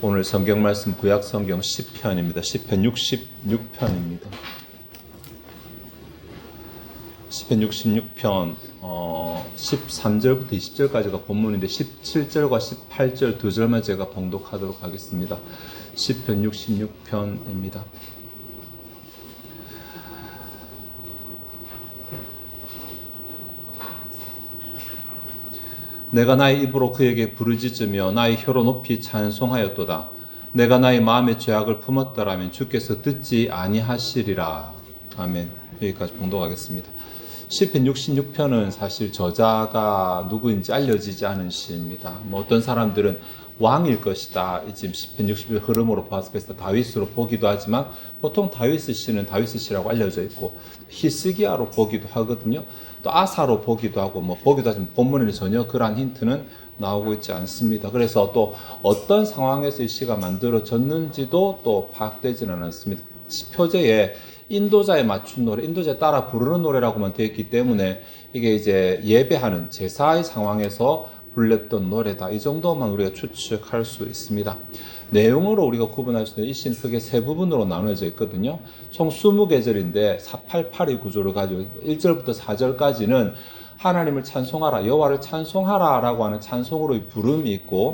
오늘 성경 말씀 구약 성경 시편입니다. 시편 66편입니다. 시편 66편 13절부터 20절까지가 본문인데 17절과 18절 두 절만 제가 봉독하도록 하겠습니다. 시편 66편입니다. 내가 나의 입으로 그에게 부르짖으며 나의 혀로 높이 찬송하였도다. 내가 나의 마음의 죄악을 품었더라면 주께서 듣지 아니하시리라. 아멘. 여기까지 봉독하겠습니다. 시편 66편은 사실 저자가 누구인지 알려지지 않은 시입니다. 어떤 사람들은 왕일 것이다. 지금 시편 60편 흐름으로 봐서 그래서 다윗으로 보기도 하지만 보통 다윗 시는 다윗 시라고 알려져 있고 히스기야로 보기도 하거든요. 또 아사로 보기도 하고 보기도 하지만 본문에는 전혀 그러한 힌트는 나오고 있지 않습니다. 그래서 또 어떤 상황에서 이 시가 만들어졌는지도 또 파악되지는 않습니다. 표제에 인도자에 맞춘 노래, 인도자에 따라 부르는 노래라고만 되어 있기 때문에 이게 이제 예배하는 제사의 상황에서 불렸던 노래다. 이 정도만 우리가 추측할 수 있습니다. 내용으로 우리가 구분할 수 있는 이 시는 크게 세 부분으로 나눠져 있거든요. 총 20계절인데 488의 구조를 가지고 1절부터 4절까지는 하나님을 찬송하라, 여호와를 찬송하라 라고 하는 찬송으로의 부름이 있고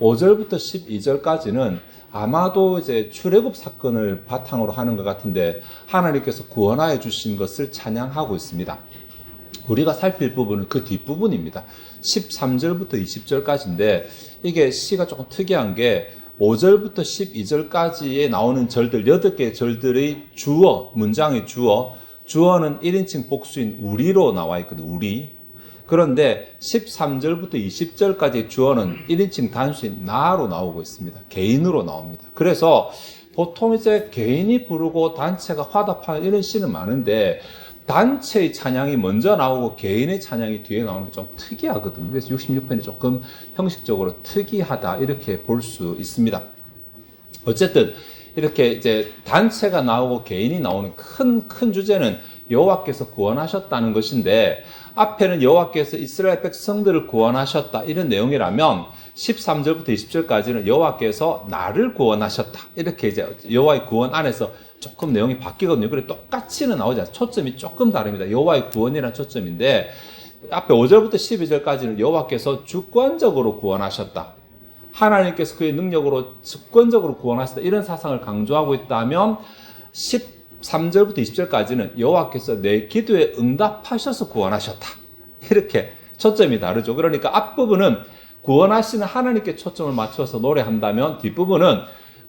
5절부터 12절까지는 아마도 이제 출애굽 사건을 바탕으로 하는 것 같은데 하나님께서 구원하여 주신 것을 찬양하고 있습니다. 우리가 살필 부분은 그 뒷부분입니다. 13절부터 20절까지인데 이게 시가 조금 특이한 게 5절부터 12절까지에 나오는 절들 8개의 절들의 주어, 문장의 주어는 1인칭 복수인 우리로 나와 있거든요. 우리. 그런데 13절부터 20절까지의 주어는 1인칭 단수인 나로 나오고 있습니다. 개인으로 나옵니다. 그래서 보통 이제 개인이 부르고 단체가 화답하는 이런 시는 많은데 단체의 찬양이 먼저 나오고 개인의 찬양이 뒤에 나오는 게 좀 특이하거든요. 그래서 66편이 조금 형식적으로 특이하다 이렇게 볼 수 있습니다. 어쨌든 이렇게 이제 단체가 나오고 개인이 나오는 큰 주제는 여호와께서 구원하셨다는 것인데 앞에는 여호와께서 이스라엘 백성들을 구원하셨다 이런 내용이라면 13절부터 20절까지는 여호와께서 나를 구원하셨다 이렇게 이제 여호와의 구원 안에서 조금 내용이 바뀌거든요. 그래 똑같이는 나오지 않아요. 초점이 조금 다릅니다. 여호와의 구원이라는 초점인데 앞에 5절부터 12절까지는 여호와께서 주권적으로 구원하셨다. 하나님께서 그의 능력으로 주권적으로 구원하셨다. 이런 사상을 강조하고 있다면 13절부터 20절까지는 여호와께서 내 기도에 응답하셔서 구원하셨다. 이렇게 초점이 다르죠. 그러니까 앞부분은 구원하시는 하나님께 초점을 맞춰서 노래한다면 뒷부분은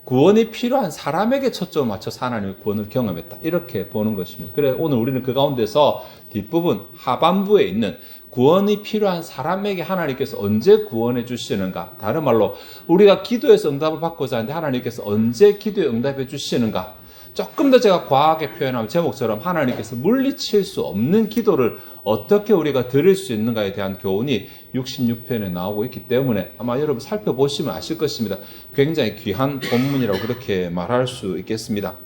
구원이 필요한 사람에게 초점을 맞춰서 하나님의 구원을 경험했다. 이렇게 보는 것입니다. 그래 오늘 우리는 그 가운데서 뒷부분 하반부에 있는 구원이 필요한 사람에게 하나님께서 언제 구원해 주시는가. 다른 말로 우리가 기도해서 응답을 받고자 하는데 하나님께서 언제 기도에 응답해 주시는가. 조금 더 제가 과하게 표현하면 제목처럼 하나님께서 물리칠 수 없는 기도를 어떻게 우리가 드릴 수 있는가에 대한 교훈이 66편에 나오고 있기 때문에 아마 여러분 살펴보시면 아실 것입니다. 굉장히 귀한 본문이라고 그렇게 말할 수 있겠습니다.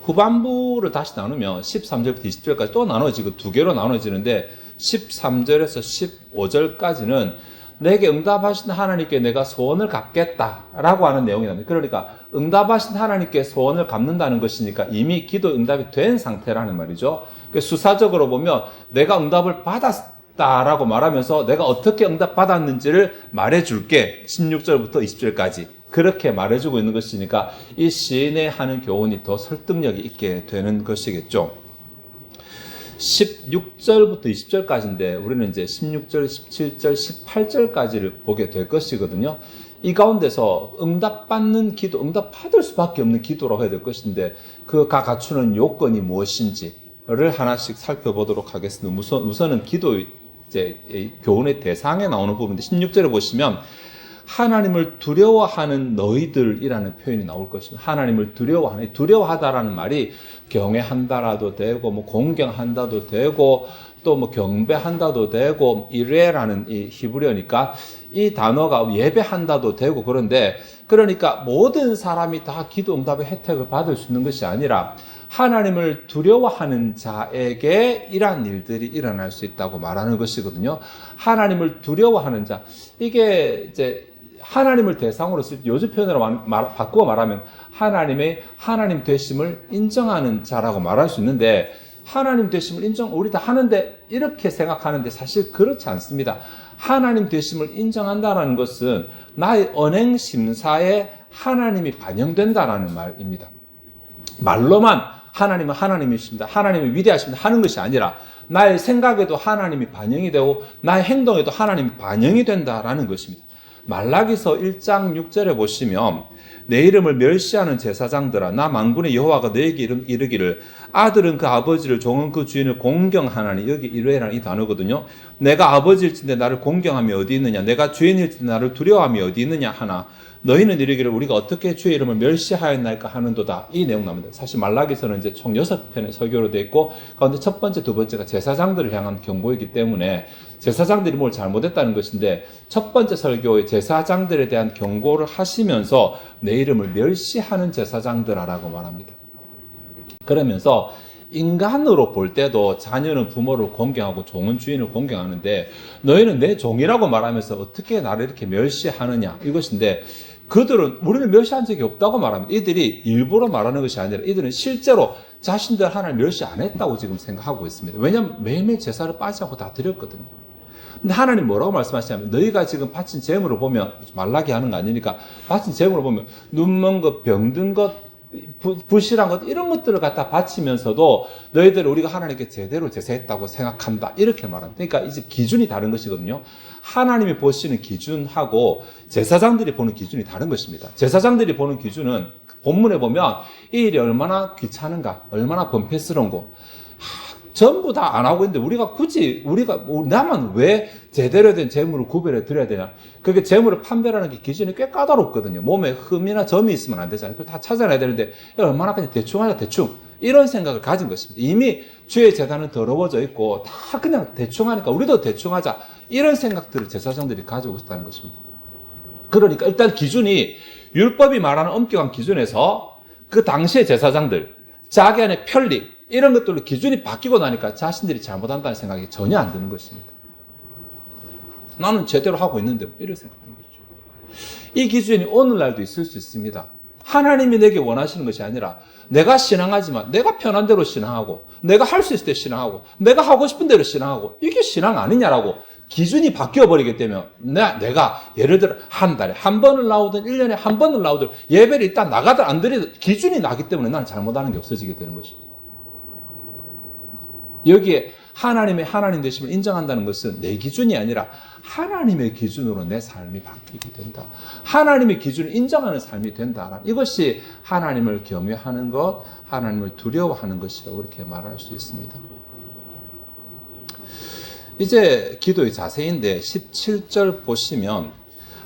후반부를 다시 나누면 13절부터 20절까지 또 나눠지고 두 개로 나눠지는데 13절에서 15절까지는 내게 응답하신 하나님께 내가 소원을 갚겠다라고 하는 내용이 나옵니다. 그러니까 응답하신 하나님께 소원을 갚는다는 것이니까 이미 기도 응답이 된 상태라는 말이죠. 수사적으로 보면 내가 응답을 받았다라고 말하면서 내가 어떻게 응답받았는지를 말해줄게. 16절부터 20절까지 그렇게 말해주고 있는 것이니까 이 시인의 하는 교훈이 더 설득력이 있게 되는 것이겠죠. 16절부터 20절까지인데 우리는 이제 16절, 17절, 18절까지를 보게 될 것이거든요. 이 가운데서 응답받는 기도, 응답받을 수밖에 없는 기도라고 해야 될 것인데 그가 갖추는 요건이 무엇인지를 하나씩 살펴보도록 하겠습니다. 우선은 기도 이제 교훈의 대상에 나오는 부분인데 16절에 보시면 하나님을 두려워하는 너희들이라는 표현이 나올 것입니다. 하나님을 두려워하다라는 말이 경외한다라도 되고, 공경한다도 되고, 또 경배한다도 되고, 이레라는 이 히브리어니까 이 단어가 예배한다도 되고, 그러니까 모든 사람이 다 기도 응답의 혜택을 받을 수 있는 것이 아니라 하나님을 두려워하는 자에게 이러한 일들이 일어날 수 있다고 말하는 것이거든요. 하나님을 두려워하는 자. 이게 이제 하나님을 대상으로 쓸 때 요즘 표현으로 바꾸어 말하면 하나님의 하나님 되심을 인정하는 자라고 말할 수 있는데, 하나님 되심을 우리 다 하는데 이렇게 생각하는데 사실 그렇지 않습니다. 하나님 되심을 인정한다는 것은 나의 언행 심사에 하나님이 반영된다라는 말입니다. 말로만 하나님은 하나님이십니다, 하나님이 위대하십니다 하는 것이 아니라 나의 생각에도 하나님이 반영이 되고 나의 행동에도 하나님이 반영이 된다라는 것입니다. 말라기서 1장 6절에 보시면 내 이름을 멸시하는 제사장들아, 나 만군의 여호와가 너에게 이르기를 아들은 그 아버지를, 종은 그 주인을 공경하나니, 여기 이르해라는 이 단어거든요. 내가 아버지일진데 나를 공경함이 어디 있느냐, 내가 주인일진데 나를 두려워함이 어디 있느냐 하나 너희는 이르기를 우리가 어떻게 주의 이름을 멸시하였나이까 하는도다. 이 내용 나옵니다. 사실 말라기서는 이제 총 6편의 설교로 되어 있고 가운데 첫 번째, 두 번째가 제사장들을 향한 경고이기 때문에 제사장들이 뭘 잘못했다는 것인데, 첫 번째 설교의 제사장들에 대한 경고를 하시면서 내 이름을 멸시하는 제사장들아라고 말합니다. 그러면서 인간으로 볼 때도 자녀는 부모를 공경하고 종은 주인을 공경하는데 너희는 내 종이라고 말하면서 어떻게 나를 이렇게 멸시하느냐, 이것인데, 그들은 우리는 멸시한 적이 없다고 말합니다. 이들이 일부러 말하는 것이 아니라 이들은 실제로 자신들 하나님 멸시 안 했다고 지금 생각하고 있습니다. 왜냐하면 매일매일 제사를 빠지지 않고 다 드렸거든요. 근데 하나님 뭐라고 말씀하시냐면, 너희가 지금 바친 재물을 보면, 말라기 하는 거 아니니까, 바친 재물을 보면 눈먼 것, 병든 것, 부실한 것, 이런 것들을 갖다 바치면서도 너희들은 우리가 하나님께 제대로 제사했다고 생각한다, 이렇게 말합니다. 그러니까 이제 기준이 다른 것이거든요. 하나님이 보시는 기준하고 제사장들이 보는 기준이 다른 것입니다. 제사장들이 보는 기준은 본문에 보면 이 일이 얼마나 귀찮은가, 얼마나 번패스러운고, 전부 다 안 하고 있는데 굳이 나만 왜 제대로 된 재물을 구별해 드려야 되냐. 그게 재물을 판별하는 게 기준이 꽤 까다롭거든요. 몸에 흠이나 점이 있으면 안 되잖아요. 그걸 다 찾아내야 되는데 얼마나 그냥 대충 하자, 대충, 이런 생각을 가진 것입니다. 이미 주의 제단은 더러워져 있고 다 그냥 대충 하니까 우리도 대충 하자, 이런 생각들을 제사장들이 가지고 있다는 것입니다. 그러니까 일단 기준이 율법이 말하는 엄격한 기준에서 그 당시의 제사장들 자기 안에 편리, 이런 것들로 기준이 바뀌고 나니까 자신들이 잘못한다는 생각이 전혀 안 드는 것입니다. 나는 제대로 하고 있는데 이런 생각하는 거죠. 이 기준이 오늘날도 있을 수 있습니다. 하나님이 내게 원하시는 것이 아니라 내가 신앙하지만 내가 편한 대로 신앙하고, 내가 할 수 있을 때 신앙하고, 내가 하고 싶은 대로 신앙하고, 이게 신앙 아니냐라고 기준이 바뀌어버리기 때문에 내가 예를 들어 한 달에 한 번을 나오든 1년에 한 번을 나오든 예배를 일단 나가든 안 드리든 기준이 나기 때문에 나는 잘못하는 게 없어지게 되는 것입니다. 여기에 하나님의 하나님 되심을 인정한다는 것은 내 기준이 아니라 하나님의 기준으로 내 삶이 바뀌게 된다. 하나님의 기준을 인정하는 삶이 된다. 이것이 하나님을 경외하는 것, 하나님을 두려워하는 것이라고 그렇게 말할 수 있습니다. 이제 기도의 자세인데 17절 보시면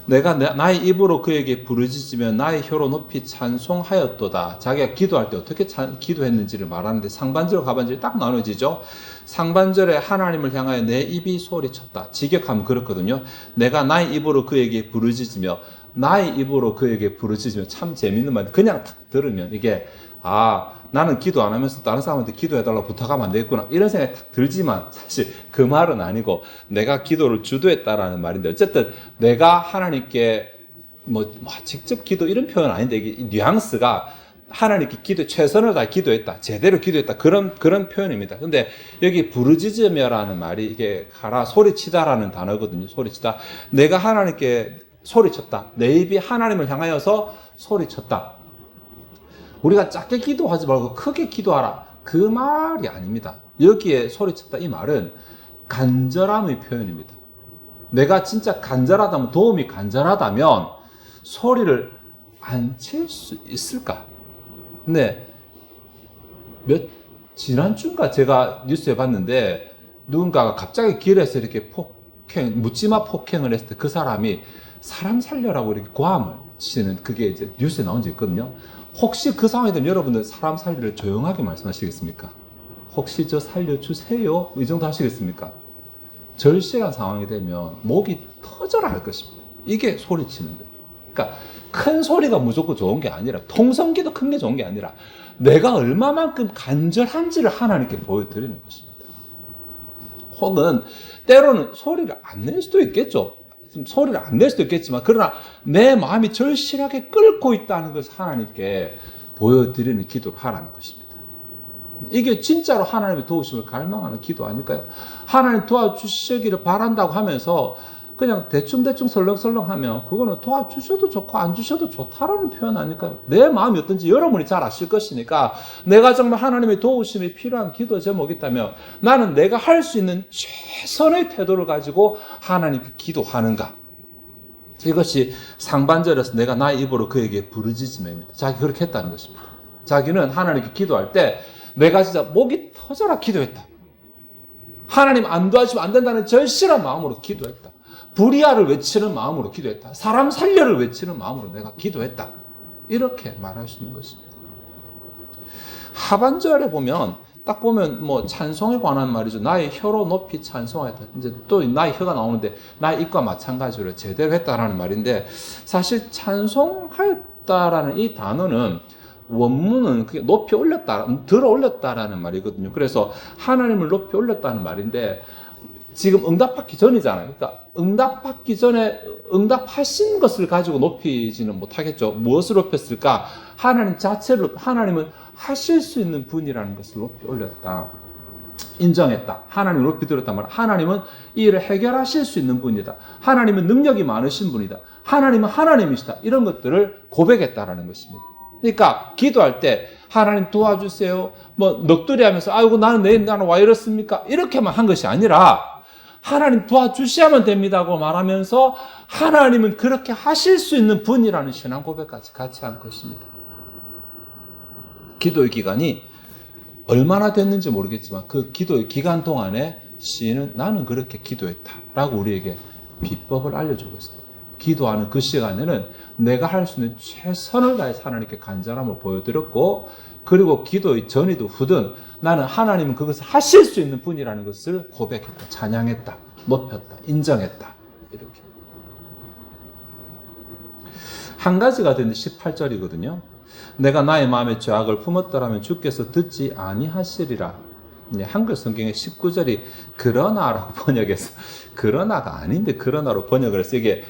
내가 나의 입으로 그에게 부르짖으며 나의 혀로 높이 찬송하였도다. 자기가 기도할 때 어떻게 기도했는지를 말하는데 상반절, 하반절이 딱 나눠지죠. 상반절에 하나님을 향하여 내 입이 소리쳤다. 직역하면 그렇거든요. 내가 나의 입으로 그에게 부르짖으며, 나의 입으로 그에게 부르짖으며, 참 재밌는 말. 그냥 딱 들으면 이게 나는 기도 안 하면서 다른 사람한테 기도해달라고 부탁하면 안 되겠구나, 이런 생각이 딱 들지만 사실 그 말은 아니고 내가 기도를 주도했다라는 말인데, 어쨌든 내가 하나님께 직접 기도, 이런 표현은 아닌데 이게 뉘앙스가 하나님께 최선을 다해 기도했다, 제대로 기도했다, 그런 표현입니다. 근데 여기 부르짖으며라는 말이 이게 소리치다라는 단어거든요. 소리치다. 내가 하나님께 소리쳤다. 내 입이 하나님을 향하여서 소리쳤다. 우리가 작게 기도하지 말고 크게 기도하라, 그 말이 아닙니다. 여기에 소리쳤다, 이 말은 간절함의 표현입니다. 내가 진짜 간절하다면, 도움이 간절하다면 소리를 안 칠 수 있을까? 근데 지난주인가 제가 뉴스에 봤는데 누군가가 갑자기 길에서 이렇게 묻지마 폭행을 했을 때 그 사람이 사람 살려라고 이렇게 고함을 치는, 그게 이제 뉴스에 나온 적 있거든요. 혹시 그 상황에 대한 여러분들 사람 살리를 조용하게 말씀하시겠습니까? 혹시 저 살려주세요, 이 정도 하시겠습니까? 절실한 상황이 되면 목이 터져라 할 것입니다. 이게 소리치는 거예요. 그러니까 큰 소리가 무조건 좋은 게 아니라, 통성기도 큰 게 좋은 게 아니라 내가 얼마만큼 간절한지를 하나님께 보여드리는 것입니다. 혹은 때로는 소리를 안 낼 수도 있겠죠. 좀 소리를 안 낼 수도 있겠지만, 그러나 내 마음이 절실하게 끓고 있다는 것을 하나님께 보여드리는 기도를 하라는 것입니다. 이게 진짜로 하나님의 도우심을 갈망하는 기도 아닐까요? 하나님 도와주시기를 바란다고 하면서 그냥 대충대충 설렁설렁 하면 그거는 도와주셔도 좋고 안 주셔도 좋다라는 표현 아닐까요? 내 마음이 어떤지 여러분이 잘 아실 것이니까, 내가 정말 하나님의 도우심이 필요한 기도 제목이 있다면 나는 내가 할 수 있는 최선의 태도를 가지고 하나님께 기도하는가? 이것이 상반절에서 내가 나의 입으로 그에게 부르짖음입니다. 자기 그렇게 했다는 것입니다. 자기는 하나님께 기도할 때 내가 진짜 목이 터져라 기도했다. 하나님 안 도와주면 안 된다는 절실한 마음으로 기도했다. 불의야를 외치는 마음으로 기도했다. 사람 살려를 외치는 마음으로 내가 기도했다. 이렇게 말할 수 있는 것입니다. 하반절에 보면 딱 보면 뭐 찬송에 관한 말이죠. 나의 혀로 높이 찬송하였다. 이제 또 나의 혀가 나오는데 나의 입과 마찬가지로 제대로 했다라는 말인데, 사실 찬송하였다라는 이 단어는 원문은 그게 높이 올렸다, 들어 올렸다라는 말이거든요. 그래서 하나님을 높이 올렸다는 말인데, 지금 응답받기 전이잖아요. 그러니까 응답받기 전에 응답하신 것을 가지고 높이지는 못하겠죠. 무엇을 높였을까? 하나님 자체를, 하나님은 하실 수 있는 분이라는 것을 높이 올렸다. 인정했다. 하나님을 높이 들었단 말이야. 하나님은 이 일을 해결하실 수 있는 분이다. 하나님은 능력이 많으신 분이다. 하나님은 하나님이시다. 이런 것들을 고백했다라는 것입니다. 그러니까 기도할 때 하나님 도와주세요. 뭐 넋두리 하면서 아이고 나는 왜 이렇습니까? 이렇게만 한 것이 아니라 하나님 도와주셔야만 됩니다고 말하면서 하나님은 그렇게 하실 수 있는 분이라는 신앙 고백까지 같이 한 것입니다. 기도의 기간이 얼마나 됐는지 모르겠지만 그 기도의 기간 동안에 시인은 나는 그렇게 기도했다라고 우리에게 비법을 알려주고 있습니다. 기도하는 그 시간에는 내가 할 수 있는 최선을 다해서 하나님께 간절함을 보여드렸고, 그리고 기도의 전이든 후든 나는 하나님은 그것을 하실 수 있는 분이라는 것을 고백했다, 찬양했다, 높였다, 인정했다. 이렇게. 한 가지가 되는데 18절이거든요. 내가 나의 마음의 죄악을 품었더라면 주께서 듣지 아니하시리라. 한글 성경의 19절이 그러나라고 번역해서, 그러나가 아닌데 그러나로 번역을 해서 이게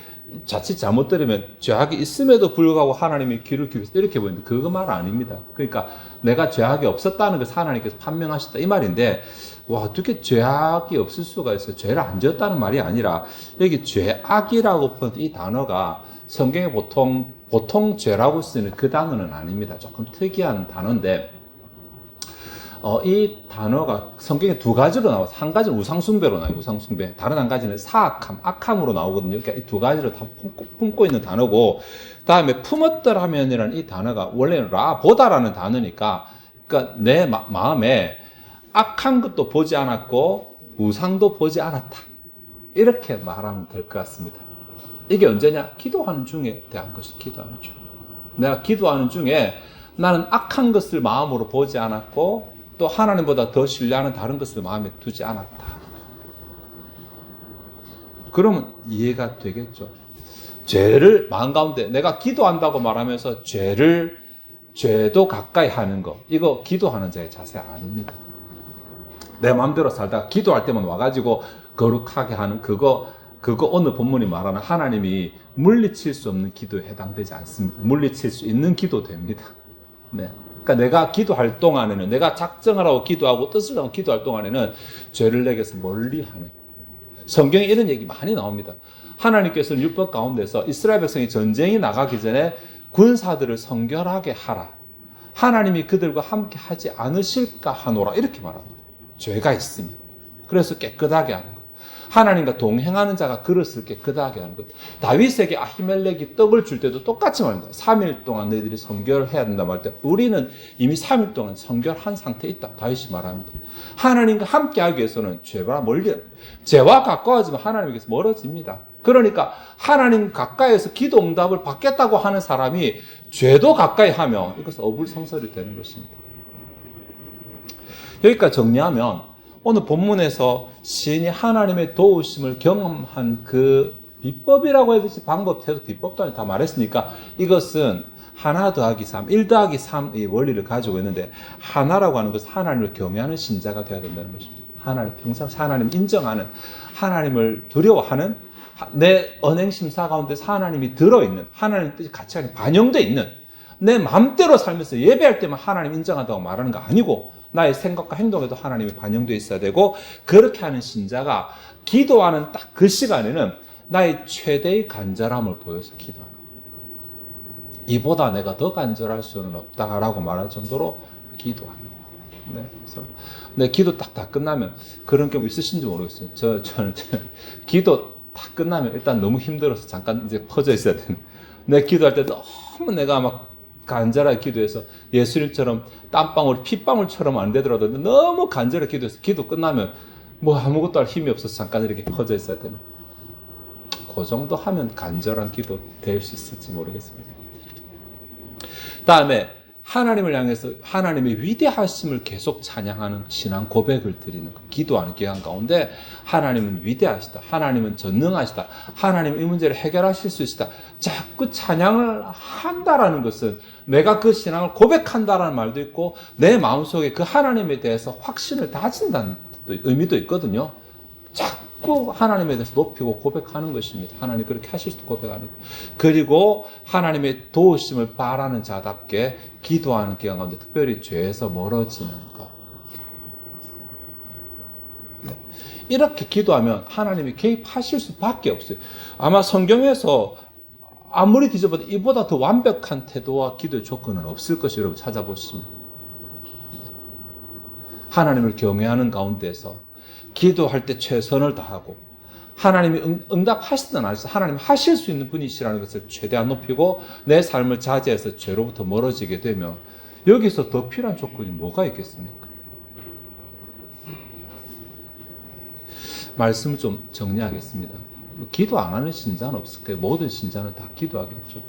자칫 잘못 들으면 죄악이 있음에도 불구하고 하나님이 귀를 기울여서 이렇게 보이는데 그거 말 아닙니다. 그러니까 내가 죄악이 없었다는 것을 하나님께서 판명하셨다 이 말인데, 와 어떻게 죄악이 없을 수가 있어요? 죄를 안 지었다는 말이 아니라 여기 죄악이라고 본 이 단어가 성경에 보통 죄라고 쓰는 그 단어는 아닙니다. 조금 특이한 단어인데, 이 단어가 성경에 두 가지로 나와서, 한 가지는 우상숭배로 나와요. 우상숭배. 다른 한 가지는 사악함, 악함으로 나오거든요. 그러니까 이 두 가지를 다 품고 있는 단어고, 다음에 품었더라면이라는 이 단어가 원래는 라보다라는 단어니까, 그러니까 내 마음에 악한 것도 보지 않았고 우상도 보지 않았다. 이렇게 말하면 될 것 같습니다. 이게 언제냐? 기도하는 중에 대한 것이 기도하는 중. 내가 기도하는 중에 나는 악한 것을 마음으로 보지 않았고 또 하나님보다 더 신뢰하는 다른 것을 마음에 두지 않았다. 그러면 이해가 되겠죠. 죄를 마음 가운데 내가 기도한다고 말하면서 죄도 가까이 하는 거, 이거 기도하는 자의 자세 아닙니다. 내 마음대로 살다가 기도할 때만 와가지고 거룩하게 하는 그거 오늘 본문이 말하는 하나님이 물리칠 수 없는 기도에 해당되지 않습니다. 물리칠 수 있는 기도 됩니다. 네. 그러니까 내가 기도할 동안에는, 내가 작정하라고 기도하고 뜻을 하고 기도할 동안에는 죄를 내게서 멀리하는, 성경에 이런 얘기 많이 나옵니다. 하나님께서는 율법 가운데서 이스라엘 백성이 전쟁이 나가기 전에 군사들을 성결하게 하라, 하나님이 그들과 함께 하지 않으실까 하노라, 이렇게 말합니다. 죄가 있으면. 그래서 깨끗하게 하는 것. 하나님과 동행하는 자가 그릇을 깨끗하게 하는 것. 다윗에게 아히멜렉이 떡을 줄 때도 똑같이 말합니다. 3일 동안 너희들이 성결해야 된다 말 때 우리는 이미 3일 동안 성결한 상태에 있다. 다윗이 말합니다. 하나님과 함께 하기 위해서는 죄와 죄와 가까워지면 하나님께서 멀어집니다. 그러니까 하나님 가까이에서 기도 응답을 받겠다고 하는 사람이 죄도 가까이 하면 이것은 어불성설이 되는 것입니다. 여기까지 정리하면 오늘 본문에서 시인이 하나님의 도우심을 경험한 그 비법이라고 해야 되지, 방법, 태도, 비법도 아니고 다 말했으니까 이것은 하나 더하기 3, 1 더하기 3의 원리를 가지고 있는데, 하나라고 하는 것은 하나님을 경외하는 신자가 되어야 된다는 것입니다. 하나님, 평상 하나님 인정하는, 하나님을 두려워하는, 내 언행 심사 가운데서 하나님이 들어있는, 하나님 뜻이 같이 반영되어 있는, 내 마음대로 살면서 예배할 때만 하나님 인정한다고 말하는 거 아니고 나의 생각과 행동에도 하나님이 반영되어 있어야 되고, 그렇게 하는 신자가 기도하는 딱 그 시간에는 나의 최대의 간절함을 보여서 기도하는, 이보다 내가 더 간절할 수는 없다라고 말할 정도로 기도합니다. 네, 그래서 네, 기도 딱 다 끝나면, 그런 경우 있으신지 모르겠어요. 저는 기도 다 끝나면 일단 너무 힘들어서 잠깐 이제 퍼져 있어야 되는. 내 기도할 때 너무 내가 막 간절하게 기도해서 예수님처럼 땀방울, 핏방울처럼 안 되더라도 너무 간절하게 기도해서 기도 끝나면 뭐 아무것도 할 힘이 없어서 잠깐 이렇게 퍼져 있어야 되는. 그 정도 하면 간절한 기도 될 수 있을지 모르겠습니다. 다음에 하나님을 향해서 하나님의 위대하심을 계속 찬양하는 신앙 고백을 드리는 것, 기도하는 기간 가운데 하나님은 위대하시다, 하나님은 전능하시다, 하나님은 이 문제를 해결하실 수 있다, 자꾸 찬양을 한다라는 것은 내가 그 신앙을 고백한다라는 말도 있고 내 마음속에 그 하나님에 대해서 확신을 다진다는 의미도 있거든요. 자꾸 하나님에 대해서 높이고 고백하는 것입니다. 하나님 그렇게 하실 수도 고백하는 것. 그리고 하나님의 도우심을 바라는 자답게 기도하는 기간 가운데 특별히 죄에서 멀어지는 것. 네. 이렇게 기도하면 하나님이 개입하실 수밖에 없어요. 아마 성경에서 아무리 뒤져봐도 이보다 더 완벽한 태도와 기도의 조건은 없을 것이, 여러분 찾아보시면. 하나님을 경외하는 가운데서 기도할 때 최선을 다하고 하나님이 응답하시든 안 하시든 하나님 하실 수 있는 분이시라는 것을 최대한 높이고 내 삶을 자제해서 죄로부터 멀어지게 되면 여기서 더 필요한 조건이 뭐가 있겠습니까? 말씀을 좀 정리하겠습니다. 기도 안 하는 신자는 없을 거예요. 모든 신자는 다 기도하겠죠.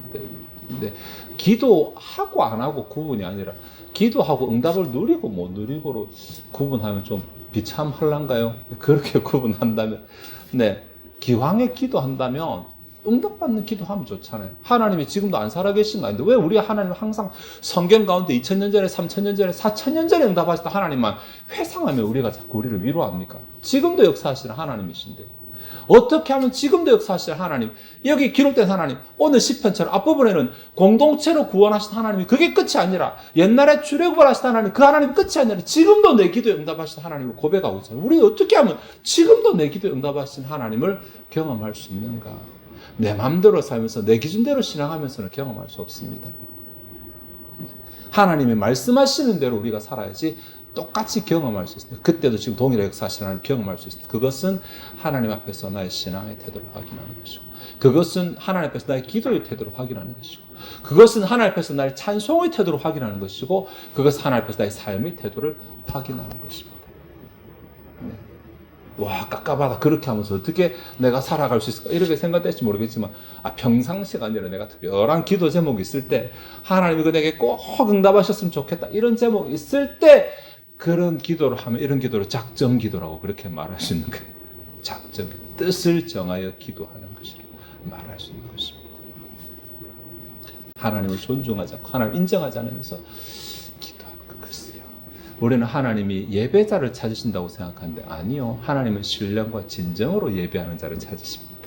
근데 기도하고 안 하고 구분이 아니라 기도하고 응답을 누리고 못 누리고로 구분하면 좀 비참할란가요? 그렇게 구분한다면, 네, 기왕에 기도한다면 응답받는 기도하면 좋잖아요. 하나님이 지금도 안 살아계신 거 아닌데 왜 우리 하나님 항상 성경 가운데 2000년 전에, 3000년 전에, 4000년 전에 응답하셨던 하나님만 회상하면 우리가 자꾸 우리를 위로합니까? 지금도 역사하시는 하나님이신데 어떻게 하면 지금도 역사하시는 하나님, 여기 기록된 하나님, 오늘 시편처럼 앞부분에는 공동체로 구원하신 하나님이 그게 끝이 아니라 옛날에 출애굽을 하신 하나님, 그 하나님 끝이 아니라 지금도 내 기도에 응답하신 하나님을 고백하고 있어요. 우리 어떻게 하면 지금도 내 기도에 응답하신 하나님을 경험할 수 있는가? 내 마음대로 살면서 내 기준대로 신앙하면서는 경험할 수 없습니다. 하나님이 말씀하시는 대로 우리가 살아야지 똑같이 경험할 수 있습니다. 그때도 지금 동일하게 역사하시는 하나님을 경험할 수 있습니다. 그것은 하나님 앞에서 나의 신앙의 태도를 확인하는 것이고, 그것은 하나님 앞에서 나의 기도의 태도를 확인하는 것이고, 그것은 하나님 앞에서 나의 찬송의 태도를 확인하는 것이고, 그것은 하나님 앞에서 나의 삶의 태도를 확인하는 것입니다. 네. 와, 깝깝하다. 그렇게 하면서 어떻게 내가 살아갈 수 있을까? 이렇게 생각될지 모르겠지만, 평상시가 아니라 내가 특별한 기도 제목이 있을 때, 하나님이 그 내게 꼭 응답하셨으면 좋겠다. 이런 제목이 있을 때, 그런 기도를 하면 이런 기도를 작정 기도라고 그렇게 말할 수 있는 거예요. 작정, 뜻을 정하여 기도하는 것이라 말할 수 있는 것입니다. 하나님을 존중하지 않고 하나님을 인정하지 않으면서 기도하는 것. 글쎄요, 우리는 하나님이 예배자를 찾으신다고 생각하는데 아니요, 하나님은 신령과 진정으로 예배하는 자를 찾으십니다.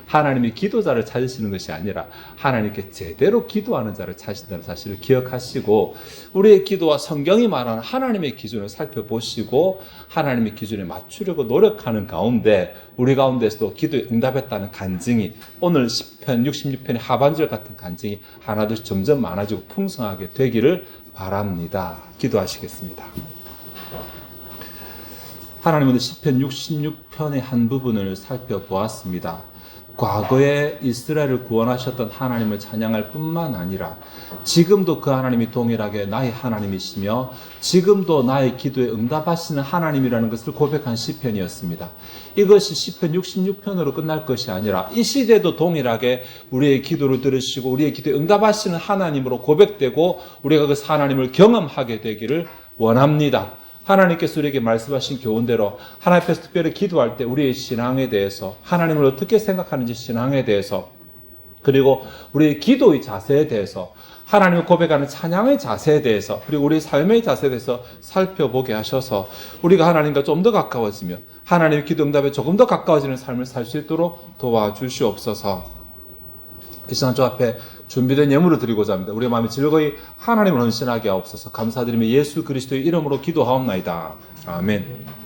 하나님이 기도자를 찾으시는 것이 아니라 하나님께 제대로 기도하는 자를 찾으신다는 사실을 기억하시고, 우리의 기도와 성경이 말하는 하나님의 기준을 살펴보시고 하나님의 기준에 맞추려고 노력하는 가운데 우리 가운데서도 기도에 응답했다는 간증이, 오늘 시편 66편의 하반절 같은 간증이 하나둘 점점 많아지고 풍성하게 되기를 바랍니다. 기도하시겠습니다. 하나님, 오늘 시편 66편의 한 부분을 살펴보았습니다. 과거에 이스라엘을 구원하셨던 하나님을 찬양할 뿐만 아니라 지금도 그 하나님이 동일하게 나의 하나님이시며 지금도 나의 기도에 응답하시는 하나님이라는 것을 고백한 시편이었습니다. 이것이 시편 66편으로 끝날 것이 아니라 이 시대도 동일하게 우리의 기도를 들으시고 우리의 기도에 응답하시는 하나님으로 고백되고 우리가 그 하나님을 경험하게 되기를 원합니다. 하나님께서 우리에게 말씀하신 교훈대로 하나님 앞에서 특별히 기도할 때 우리의 신앙에 대해서, 하나님을 어떻게 생각하는지 신앙에 대해서 그리고 우리 기도의 자세에 대해서, 하나님을 고백하는 찬양의 자세에 대해서, 그리고 우리 삶의 자세에 대해서 살펴보게 하셔서 우리가 하나님과 좀 더 가까워지며 하나님의 기도 응답에 조금 더 가까워지는 삶을 살 수 있도록 도와주시옵소서. 이 시간 주 앞에 준비된 예물을 드리고자 합니다. 우리의 마음이 즐거이 하나님을 헌신하게 하옵소서. 감사드리며 예수 그리스도의 이름으로 기도하옵나이다. 아멘.